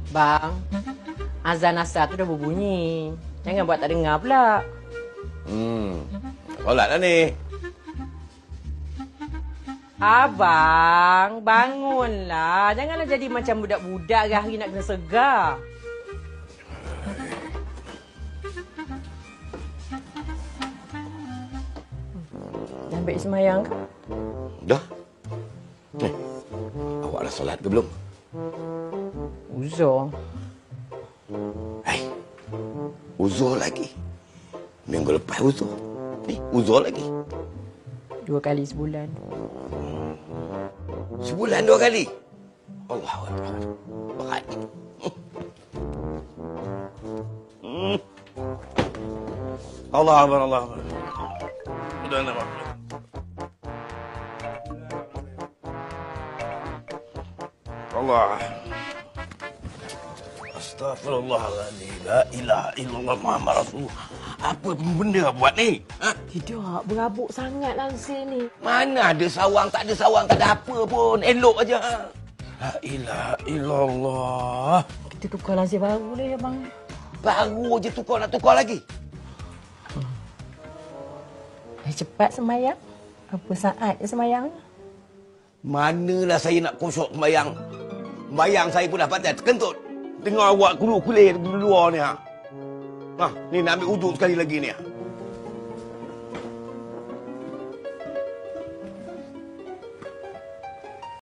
Bang, azan asar tu dah berbunyi. Jangan buat tak dengar pula. Solat dah ni. Abang, bangunlah. Janganlah jadi macam budak-budak hari nak kena segar. Dah ambil semayang ke? Dah. Awak dah solat ke belum? Uzur. Hai. Uzur lagi. Minggu lepas uzur. Uzur lagi. 2 kali sebulan. Sebulan 2 kali. Allahu Akbar. Berat. Allah Akbar, Allah Akbar. Sudah nak maaf. Allah. Astaghfirullahaladzim. La ilaha illallah Muhammad Rasulullah. Apa benda buat ni? Ha? Tidak, berabuk sangat langsir ni. Mana ada sawang, tak ada sawang, tak ada apa pun. Elok aja. La ilaha illallah. Kita tukar langsir baru dah ya, bang. Baru je tukar, nak tukar lagi. Cepat semayang. Apa saat je semayang? Manalah saya nak kosok sembayang. Sembayang saya pun dah patah terkentut. Dengar awak kulit di luar ni. Ha, ni nak ambil uduk sekali lagi ni.